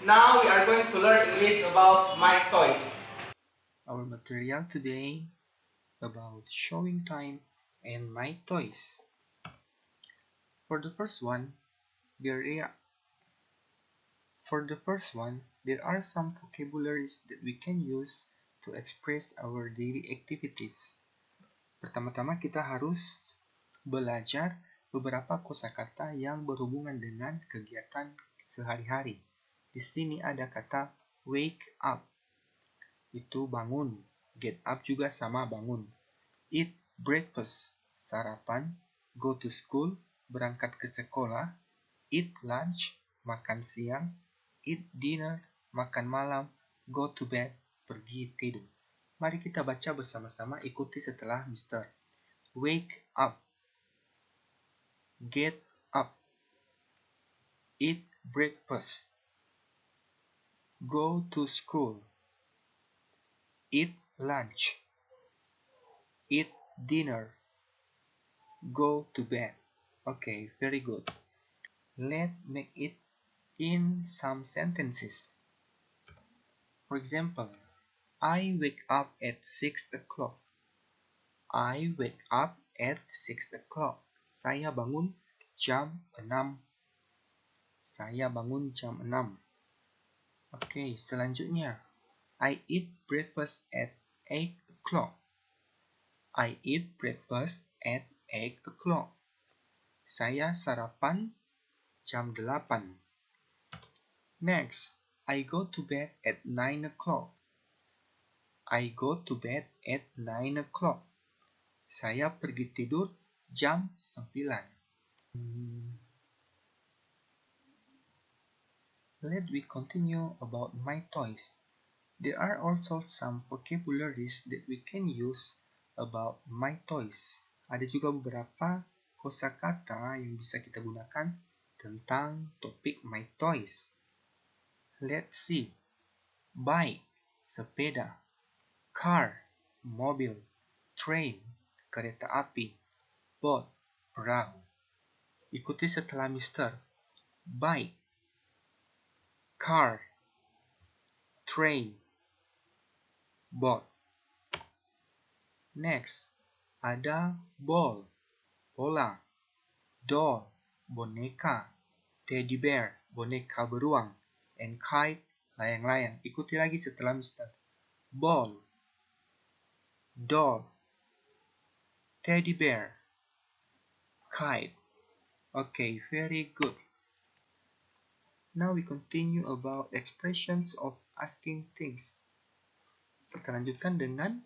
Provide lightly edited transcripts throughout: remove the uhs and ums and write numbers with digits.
Now we are going to learn English about my toys. Our material today about showing time and my toys. For the first one, there are some vocabularies that we can use to express our daily activities. Pertama-tama kita harus belajar beberapa kosakata yang berhubungan dengan kegiatan sehari-hari. Di sini ada kata wake up, itu bangun. Get up juga sama bangun. Eat breakfast, sarapan. Go to school, berangkat ke sekolah. Eat lunch, makan siang. Eat dinner, makan malam. Go to bed, pergi tidur. Mari kita baca bersama-sama, ikuti setelah Mr. Wake up. Get up. Eat breakfast. Go to school. Eat lunch. Eat dinner. Go to bed. Okay, very good. Let's make it in some sentences. For example, I wake up at 6 o'clock. I wake up at 6 o'clock. Saya bangun jam 6. Saya bangun jam 6. Oke, selanjutnya. I eat breakfast at 8 o'clock. I eat breakfast at 8 o'clock. Saya sarapan jam 8. Next, I go to bed at 9 o'clock. I go to bed at 9 o'clock. Saya pergi tidur jam 9. Let we continue about my toys. There are also some vocabularies that we can use about my toys. Ada juga beberapa kosakata yang bisa kita gunakan tentang topik my toys. Let's see. Bike, sepeda. Car, mobil. Train, kereta api. Boat, perahu. Ikuti setelah Mr. Bike, car, train, boat. Next, ada ball, bola. Doll, boneka. Teddy bear, boneka beruang. And kite, layang-layang. Ikuti lagi setelah Mr. Ball, doll, teddy bear, kite. Okay, very good. Now we continue about expressions of asking things. Kita lanjutkan dengan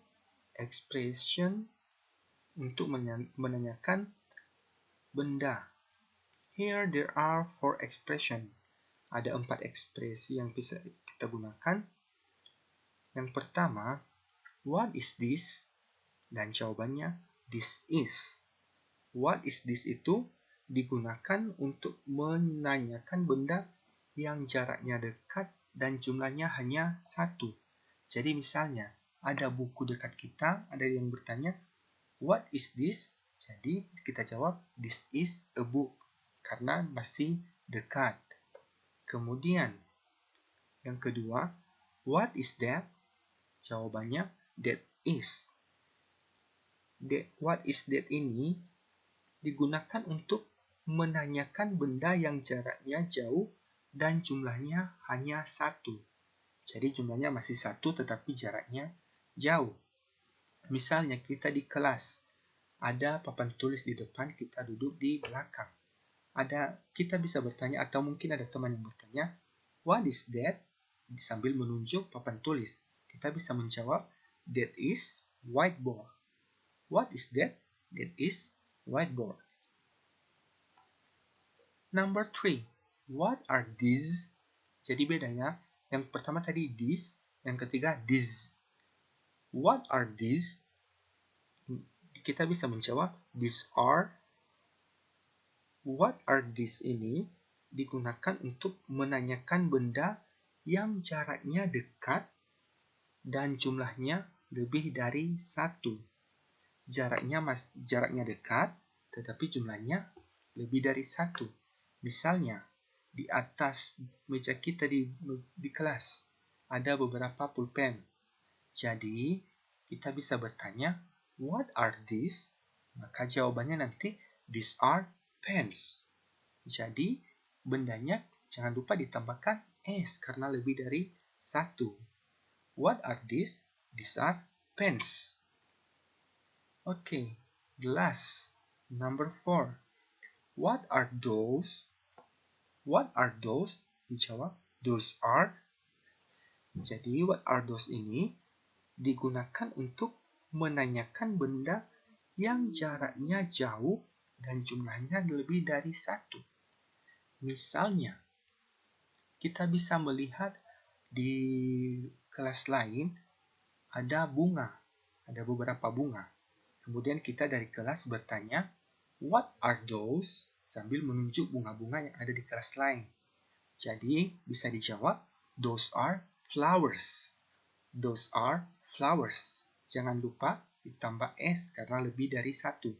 expression untuk menanyakan benda. Here there are 4 expression. Ada 4 ekspresi yang bisa kita gunakan. Yang pertama, what is this? Dan jawabannya, this is. What is this itu digunakan untuk menanyakan benda yang jaraknya dekat dan jumlahnya hanya 1. Jadi misalnya, ada buku dekat kita, ada yang bertanya, what is this? Jadi kita jawab, this is a book, karena masih dekat. Kemudian, yang kedua, what is that? Jawabannya, that is. What is that ini digunakan untuk menanyakan benda yang jaraknya jauh dan jumlahnya hanya 1. Jadi jumlahnya masih 1 tetapi jaraknya jauh. Misalnya kita di kelas, ada papan tulis di depan, kita duduk di belakang. Kita bisa bertanya atau mungkin ada teman yang bertanya, what is that? Sambil menunjuk papan tulis. Kita bisa menjawab, that is whiteboard. What is that? That is whiteboard. Number 3. What are these? Jadi bedanya, yang pertama tadi this, yang ketiga these. What are these? Kita bisa menjawab, these are. What are these ini digunakan untuk menanyakan benda yang jaraknya dekat dan jumlahnya lebih dari 1. Jaraknya dekat, tetapi jumlahnya lebih dari 1. Misalnya, di atas meja kita di kelas ada beberapa pulpen. Jadi, kita bisa bertanya, what are these? Maka jawabannya nanti, these are pens. Jadi, bendanya jangan lupa ditambahkan S karena lebih dari satu. What are these? These are pens. Okay, the last, number 4. What are those? What are those? Dijawab, those are. Jadi, what are those ini digunakan untuk menanyakan benda yang jaraknya jauh dan jumlahnya lebih dari satu. Misalnya, kita bisa melihat di kelas lain ada bunga, ada beberapa bunga. Kemudian kita dari kelas bertanya, what are those? Sambil menunjuk bunga-bunga yang ada di kelas lain. Jadi, bisa dijawab, those are flowers. Those are flowers. Jangan lupa ditambah S karena lebih dari satu.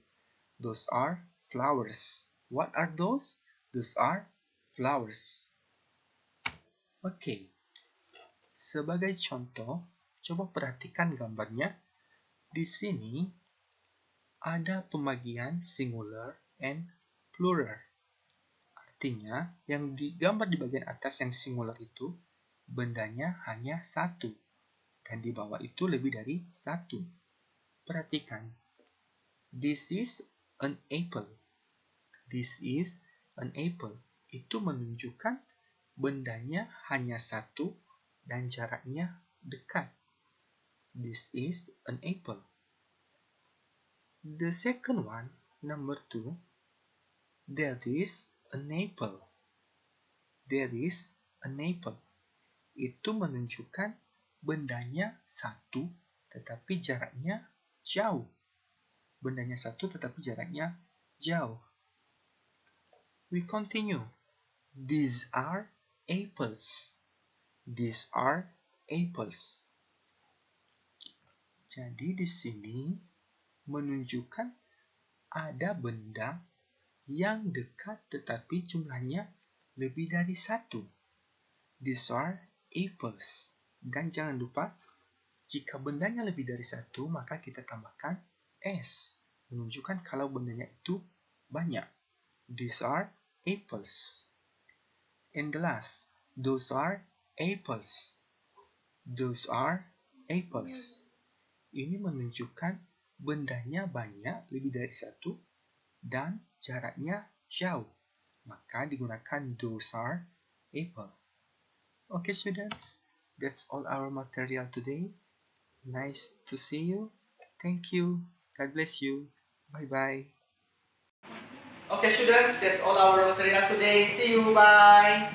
Those are flowers. What are those? Those are flowers. Oke. Sebagai contoh, coba perhatikan gambarnya. Di sini ada pembagian singular and plural. Artinya, yang digambar di bagian atas yang singular itu, bendanya hanya satu. Dan di bawah itu lebih dari satu. Perhatikan. This is an apple. This is an apple. Itu menunjukkan bendanya hanya satu dan jaraknya dekat. This is an apple. The second one, number 2. There is an apple. There is an apple. Itu menunjukkan bendanya satu, tetapi jaraknya jauh. Bendanya satu, tetapi jaraknya jauh. We continue. These are apples. These are apples. Jadi di sini menunjukkan ada benda yang dekat, tetapi jumlahnya lebih dari satu. These are apples. Dan jangan lupa, jika bendanya lebih dari satu, maka kita tambahkan S. Menunjukkan kalau bendanya itu banyak. These are apples. And the last, those are apples. Those are apples. Ini menunjukkan bendanya banyak, lebih dari satu, dan jaraknya jauh. Maka digunakan those are apple. Okay, students. That's all our material today. Nice to see you. Thank you. God bless you. Bye-bye. Okay, students, that's all our material today. See you. Bye.